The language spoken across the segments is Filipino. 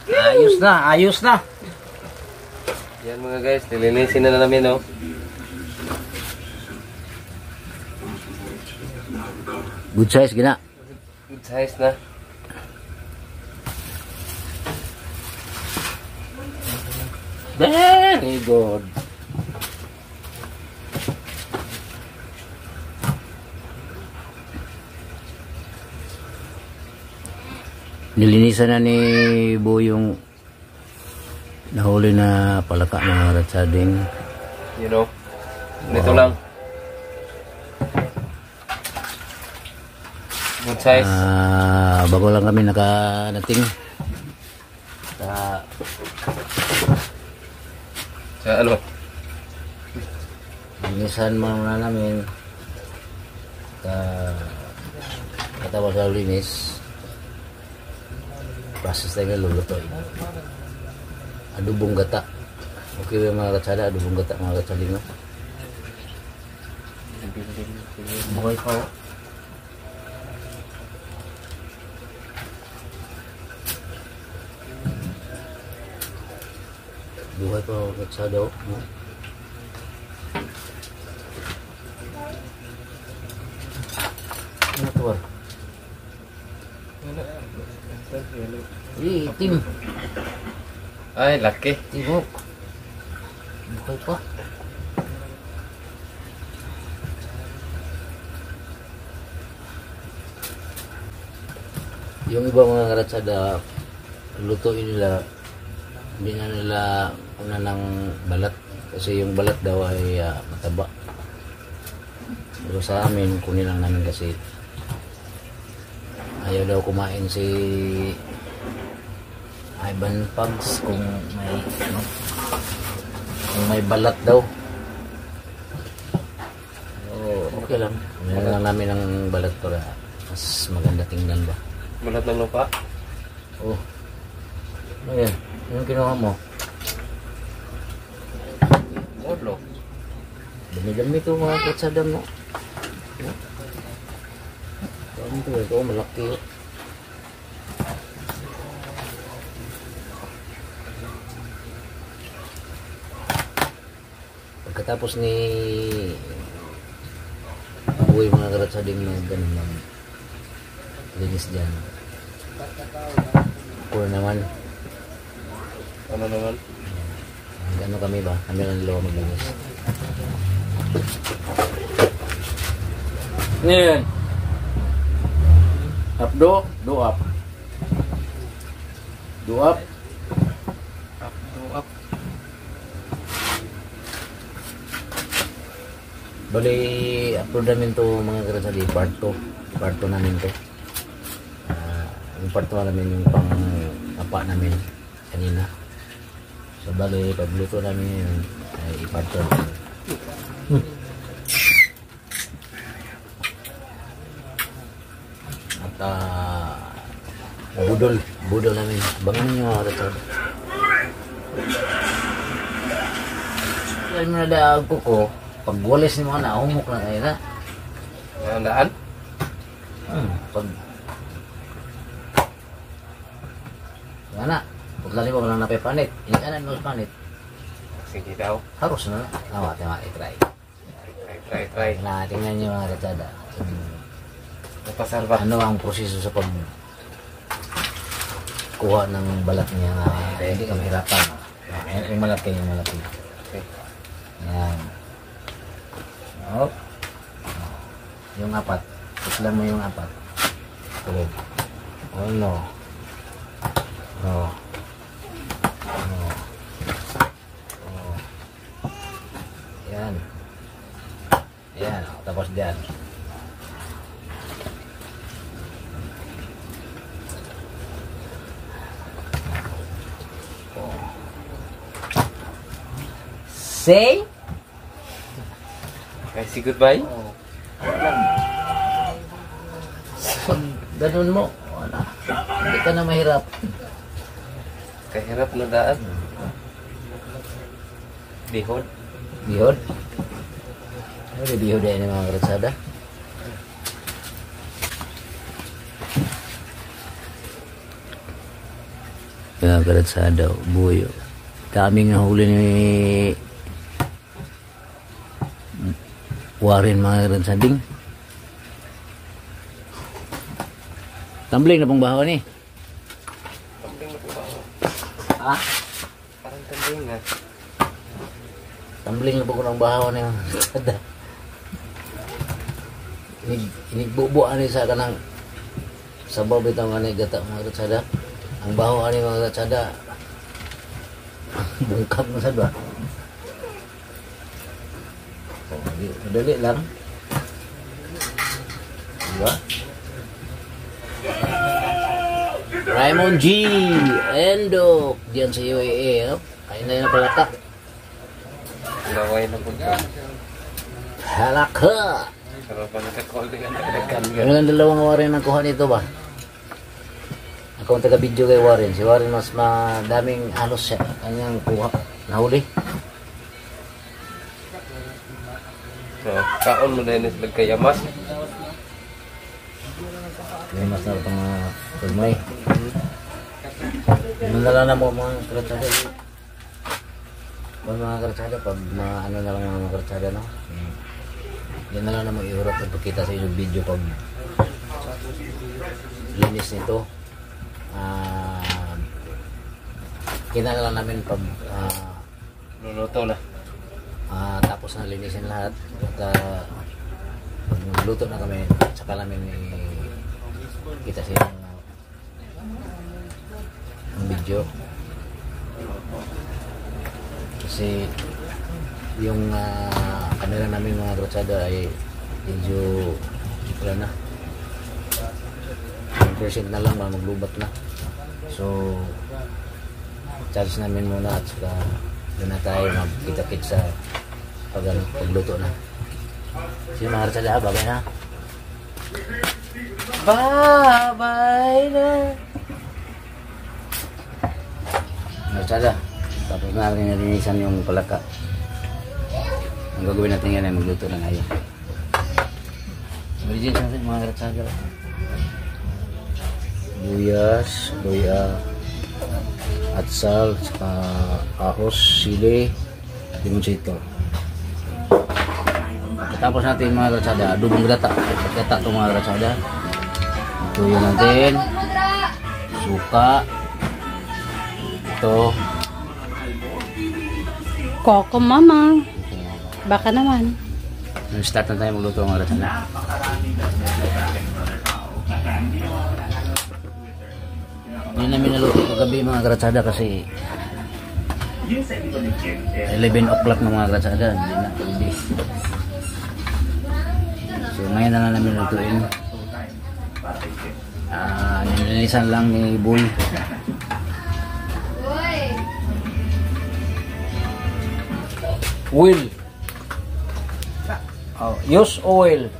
Ayos na, ayos na. Yan mga guys, nilinisin na namin, oh. Good size gina. Good size na. Very good. Nilinisan na ni Bo yung nahuli na palaka ng ratsading. You know, nito lang. Good size. Bago lang kami nakanating Sa ano? linisan muna namin katapos sa linis process tayo lulutoy adobong gata. Okay ba mga katsada, adobong gata mga katsalingo? Buhay pa o. Buhay pa mga katsada o. Ano ito ba? Itim. Ay, laki. Tibok. Buhay pa. Yung iba mga karatsada, lutuin nila, hindi na nila una ng balat. Kasi yung balat daw ay mataba. Pero sa amin, kunin lang namin kasi ayaw daw kumain si Ivan Pugs kung may balat daw. Okay lang. Kunin lang namin ang balat para mas maganda tingnan ba. Balat ng lupa? Oh. Ano yan? Anong kinuha mo? Modlo. Dami-dami ito mga katsada mo. Ito malaki. Pagkatapos ni buhay mga karatsading na ganun ng linis dyan. Puro naman. Ano naman? Ano kami ba? Kami lang dalawa maglinis. Ngayon. Up do up. Do up. Up, do up. Bali, upload namin to mga karasali, part 2. Part 2 namin to. Yung part 2 namin yung pang-apa namin kanina. So bali, pagluto namin yun, ay part 2 namin. Budol namin. Abangan nyo mga karasali. Alam mo na daag ko, pag walis ni mga naumok na ngayon na. Nandaan? Pag Gana, paglalali mo lang napipanit. Ikanan mo panit. Sige daw. Harus na. Tama, i-try. Try. Na, tingnan nyo mga katsada. Napasarba. Ano ang proseso sa pag kuha ng balat niya na hindi ka mahirapan. Yung malaki. Okay. Yan. Yung 4. Tuslan mo yung 4. Tulog. Oh no. Yan. Tapos dyan. Say? Okay, say goodbye. Pag ganun mo, wala. Hindi ka na mahirap. Kahirap na daan. Bihod. Bihod? Ano bihod ay mga karatsada? Mga karatsada, buyo. Daming nahuli ni Warren mga karatsading. Tumbling na pong bahaw ni. Tumbling na po ba? Ha? Parang tumbling na. Tumbling na po ko ng bahaw ni mga karatsada. Inigbubuan ni sa kanang sabaw bitaw nga ni gata mga karatsada. Ang bahaw ani mga karatsada. Bungkap na sa ba? Madali lang. Diba? Raymond G. Endo. Diyan sa UAE. Kain na yun ang palata. Laway na po ito. Halaka. Sarap pa naka-call din ang Ano ang dalawang Warren ang kuha nito ba? Ako ang taga-video kay Warren. Si Warren mas madaming halos siya. Kanyang kuha. Nahuli. So, kaon mo na yun sila kayamas. Yung mas na itong mga tulmay. Nalala na mo mga karatsada. Pag mga karatsada, pag ano na lang mga karatsada, no? Yan na lang na mo iurap at pagkita sa inyong video pag linis nito. Kita na lang namin pag Luluto na. tapos na linisin lahat at pag magluto na kami saka namin kita sa inyong video kasi yung camera namin mga karatsada ay medyo wala na 1% na lang maglubat na so charge namin muna at saka doon na tayo magkita-kit sa pagluto na sige mga karatsada babay na bye na karatsada tapos na natin nalinisan yung palaka ang gagawin natin yan ay magluto na ngayon origin sa atin mga karatsada luyas, luya atsal, saka ahos, sili limonsito tapos natin mga karatsada adobong gata ito mga karatsada tuyo natin suka ito Coco mama. Baka naman. Start na tayo magluto mga karatsada. Hindi namin naluto kagabi mga karatsada kasi 11 o'clock na mga karatsada. Hindi na pwede. So ngayon na lang namin lutuin. Nilinisan lang ni Boy. Oil. Use oil.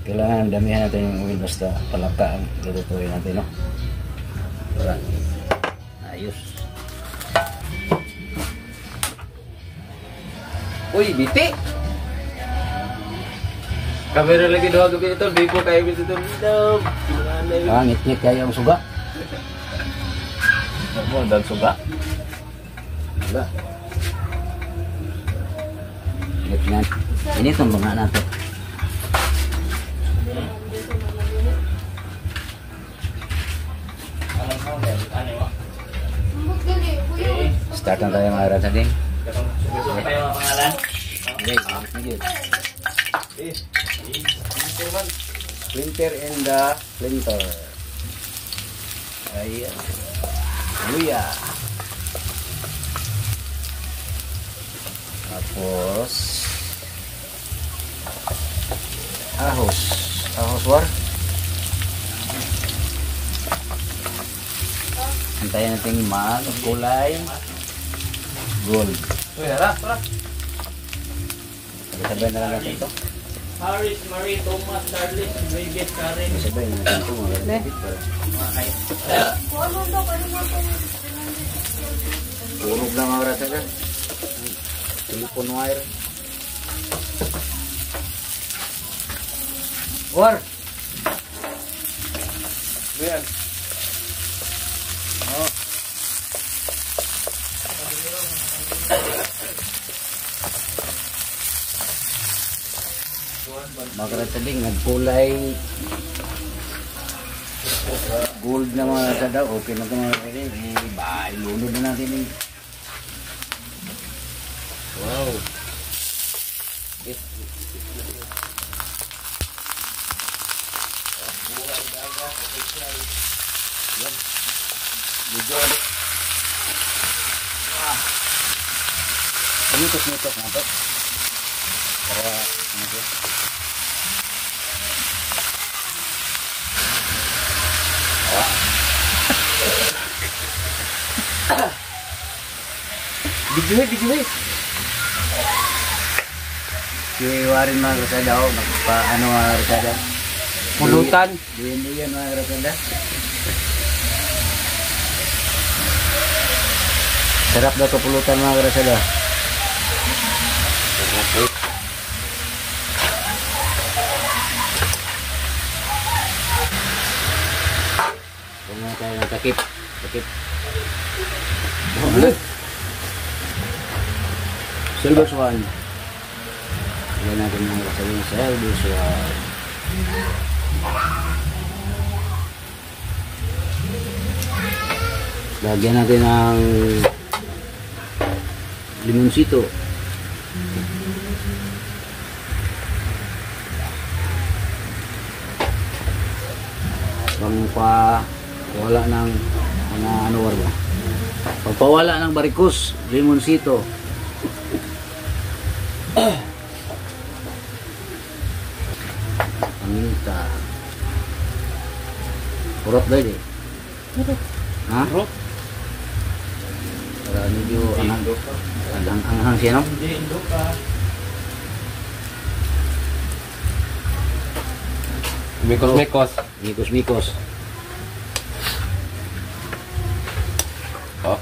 Kailangan damihan natin yung oil basta palaka ang lutuin natin, no? Para ayos. Uy, biti! Kamera lagi doa gabi ito, di ko kayo dito dito. Ngit-ngit kayo ang suga. Ano, dan suga? Suga. Ngit-ngit. Ini itong bunga natin. Start na tayo mga karatsada din. Gusto tayo ang pangalan? Printer and the printer. Ayan. Luya. Tapos ahos. Ahos war. Antayin natin magkulay gold. Uy, harap, harap. Sabay na lang natin ito. Harris, Marie, Thomas, Charles, Bridget, Karen. Sabay na natin ito. Turog lang ang oras agad. Telephone wire. War! Ito yan. Oh. Mga karatsading, nagkulay gold na mga katsada. Okay na ito mga karatsading. Ilunod na natin eh. Wow. Medyo mitos-mitos na ito. Para ano ito? Bigyan. Kiwarin mga katsada o. Ano mga katsada? Pulutan. Diyan mga katsada. Sarap daw ito pulutan mga katsada. Kung tayo ng takip. Silver Swan. Ayan natin mga katsada ng Silver Swan. Lagyan natin ng limonsito. Pagpawala ng mga ano ba? Pagpawala ng barikus, limonsito. Paminta. Urot ba yun eh? Ha? Urot? Para medyo anghang siya, no? Hindi, indo ka. Mikos. Mikos. Oh.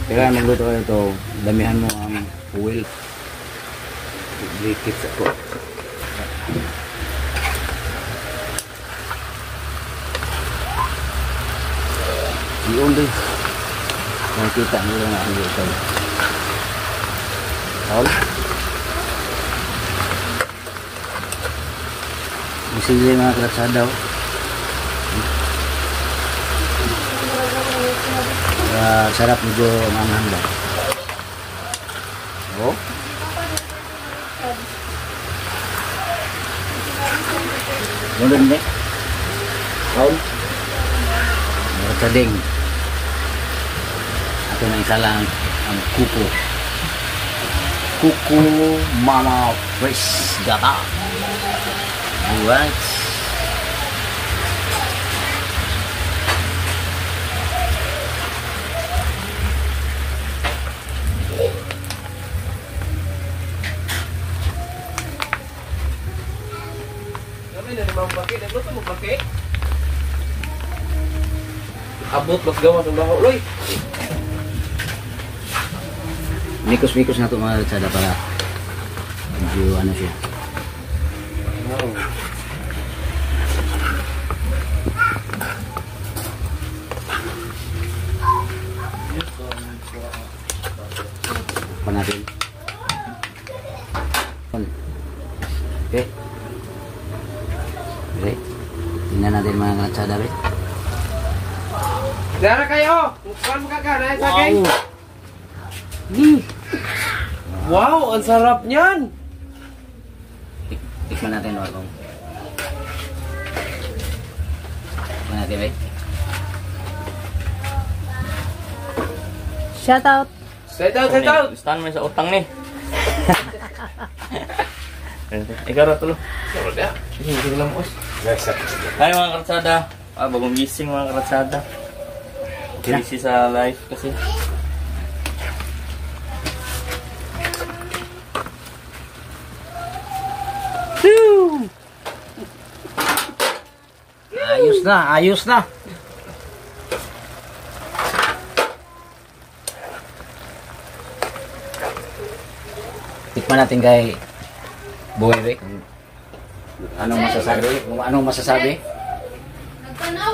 Kailangan magluto ka ito, damihan mo ang oil. Dikit ako. Yun din. Nakikita nila nga ang luto. All. Sige mga katsada. Sarap medyo manghang ba. Oh. Ganda din. All. Katsada. Ito na isa lang ang kuko. Kuko Mama Fresh Gata. Alright. Kami na naman bakit. Nagluto mo bakit? Abot, mas gawas ang baho. Loy! Mikos-mikos na ito mga katsada para medyo ano siya. Pa natin. Okay. Okay. Tingnan natin mga katsada. Dara kayo! Mukhang magkakana sa akin. Wow! Ang sarap niyan! Tikman natin warung. Tikman natin Shout out. Set out! Stand mo sa utang ni. Ikaw ra tulo. Hindi lang boss. Hi mga karatsada. Bagong gising mga karatsada. Busy sa live kasi. Ayos na. Tikman natin kay Boy Rick. Anong masasabi? Anong masasabi?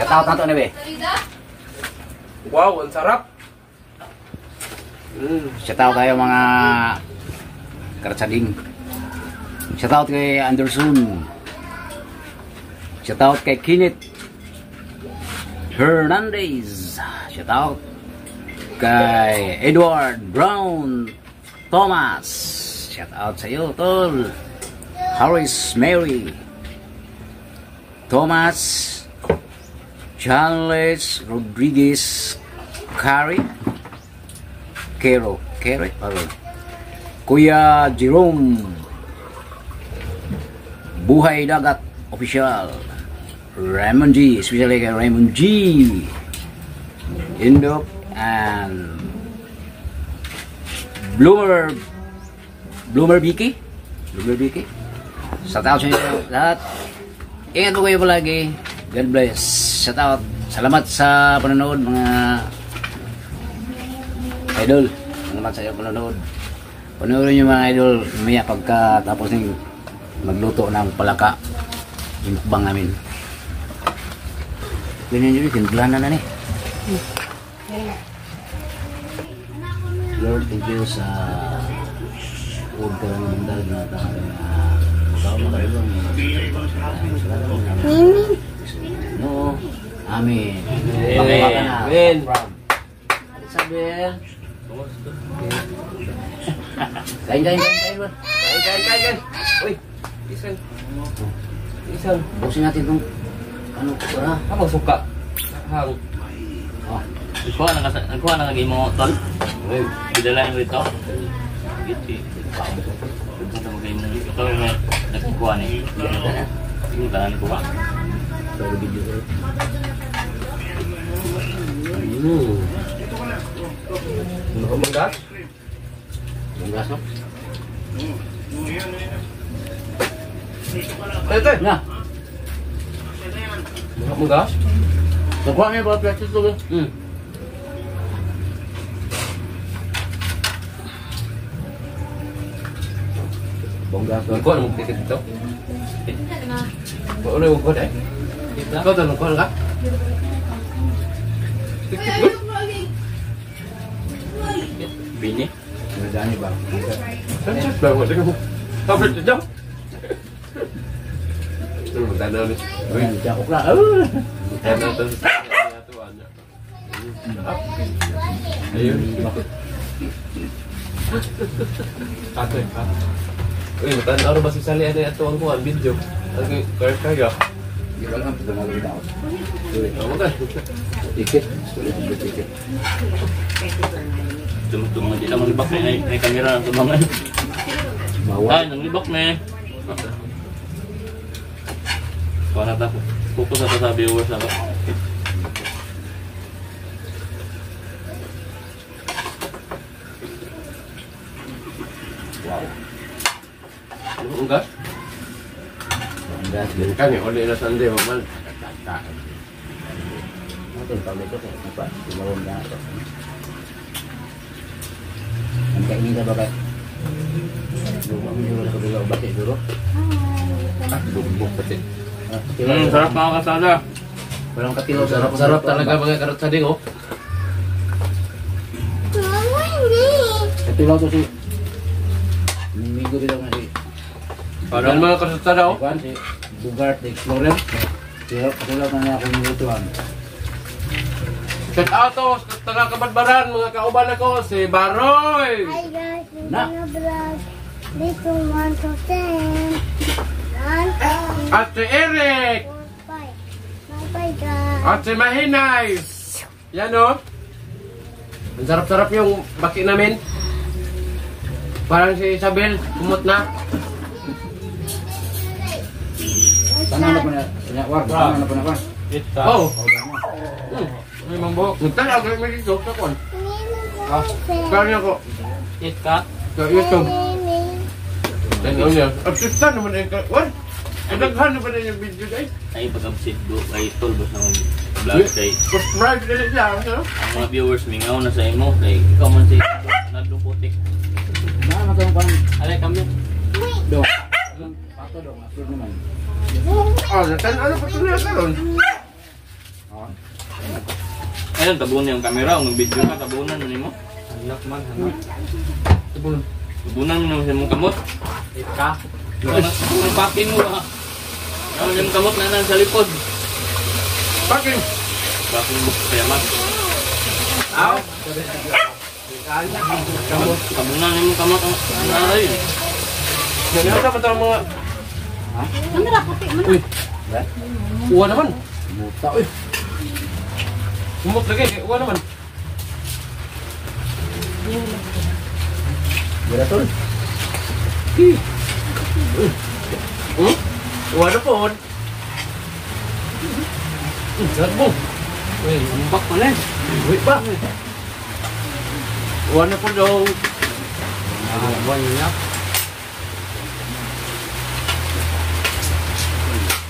Shout out na to na be. Wow, ang sarap. Shout out tayo mga karatsading. Shout out kay Anderson. Shout out kay Kenneth Hernandez. Shout out kay Edward Brown Thomas. Shout out sa iyo, tol. Harris Mary Thomas Charles Rodriguez Carey Kero Kuya Jerome Buhay Dagat Official Raymond G, especially kay Raymond G Indok and Bloomer Vicky shout out sa inyo lahat. Ingat po kayo palagi. God bless. Shout out. Salamat sa panonood mga idol. Salamat sa inyo panonood. Panoorin nyo mga idol mamaya pagkatapos ng magluto ng palaka yung mukbang namin. Ganyan nyo rin, tinuglahan na eh. Lord, thank you sa food ka ng bandal na tanggalin na ikaw makaribang no, amin. Amen. Sabihin kain. Uy, isan. Busin natin itong ano para Apa suka? Hang. Nagkuha na lagi mo, tol. Bidalain mo ito. Giti. Ito mo kayo mo. Ito may nagkuha ni. Ito tanan ko ba? pero video ko Manggas? yung gas no? Ito. Na! Manggas? Nakuha niya ba plastic ito? Bonggas Ang kuha mong tiket ito? Ano yung kuha eh? Ikaw ito, kuha ka? Tiket mo? Bini. Nadani ba? Saan siya? Bawa siya ka mo. Tablet ito. Ito mo, tanaw ni. Uy, Jakok na. tanaw ito. Ayun. Ate, ha? Uy, matanaw na ba si Sally ano ito ang kuha, video? Ang kaya. Di ko alam, ito nalawin ako. Tama ka. Ticket. Sulit yung ticket. Tumutong hindi lang maglibak na. May kamera na tumangan. Bawal. Ay, nanglibak na. Kuha na tapo. Focus na sa viewers na ba? Wow. Ang gas? Bonggas. Yan kami, uli na Sunday, man. Tataan. Ito yung paglit ko. Apa? Tumawag na ito. Ang kainin ka ba kayo? Lubang nyo wala ka bilaw bati duro? Bumbok pati. Sarap mga kasada. Walang katilaw. Sarap talaga mga karot sa ding, oh. Katilaw to si... Minggo bilaw nga si... Parang mga karot sa daw. Juan, si Bugart, the Explorer. Katilaw na niya akong minutuan. Shout out to sa taga-Kabadbaran, mga kauban ako, si Baroy! Hi guys, we're Na. gonna vlog. This one 1 to 10. 1, At si Eric! 5. Bye guys. At si Mahinay! Yan o. Ang sarap-sarap yung baki namin. Parang si Isabel, kumot na. Tangan na po na. War, tangan na po na. Ita. Oh! Ay, mambo. Nagtala, agad may dito sa kwan. Kaya niya ko. Ita. Sa YouTube. Tanaw niya. Absistan naman eh. What? Naghan na ba na yung video guys? Ay, pag-upsit do. Ay, tolbos ng vlog kay. Subscribe na siya. Ano? Ang mga viewers, mingaw na sa imo. Kay, ikaw man si nagduputik. Tangan na ito ang pan. Alay, kami. Do. Ito daw, upload naman. Oh, natan ano pa ito na karon? Ayun, tabunan yung camera. Kung mag-video ka, tabunan mo mo. Hanap man, hanap. Tubon. Tabunan mo naman sa mong kamot. Ika. Ang pakin mo ha. Ano yung kamot na nang sa likod. Pakin. Pakin mo sa yaman. Aw. Tabunan yung kamot ang nanay. Ganyan sa mga mga... Ano na puti mo na? Uy, Ba? uwa naman. Muta, uy. Umot lagi, uwa naman. Gira tol. Uwa na po. Sarap mo. Uy, umbak pa na. Uy pa. Uwa na po daw. Uwa niya.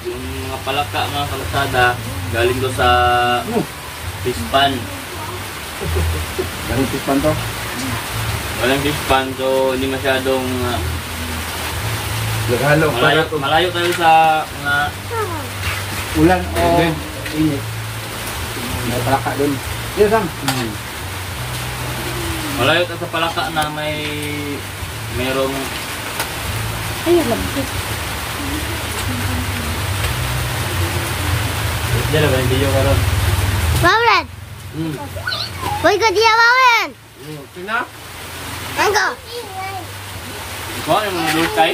Yung mga palaka, mga kalsada, galing doon sa pispan. Galing pispan to. Walang pispan, so hindi masyadong Naghalo pa malayo, na to. malayo tayo sa mga Ulan o Hindi. init. May palaka dun. Iya, Sam. malayo tayo sa palaka na merong Ay, labis. diyan na ba yung video ka ron? Bawlan! Boy ko dia bawlan! Tina? Angko! Ikaw yung mga lutay?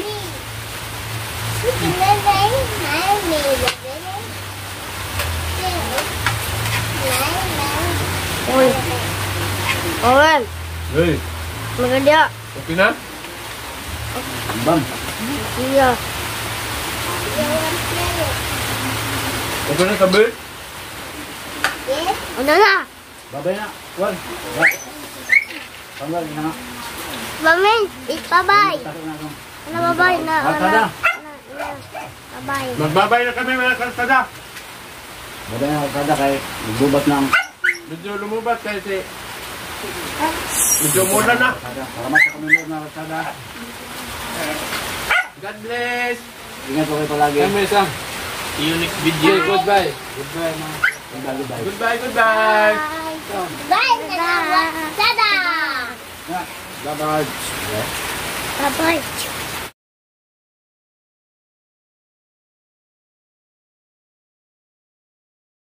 Uy! Bawlan! Hey, Mga dia! okay na? Bam. Iya! Okay na sabi? Ano na? Babay na. Wan. Tanggal na nga. Bamin! Ipabay! Tato na ako. Ano babay na? Kalsada. Babay! Magbabay na kami mga kalsada. Babay na kalsada kay nagbubat ng Medyo lumubat kasi medyo muna na. kalsada. Salamat sa pamilya na kalsada. God bless. Ingat po kayo palagi. Kami sa. See you next video. Goodbye. Goodbye mga. Goodbye. Goodbye, goodbye. Bye! Tada! Bye-bye. Bye-bye!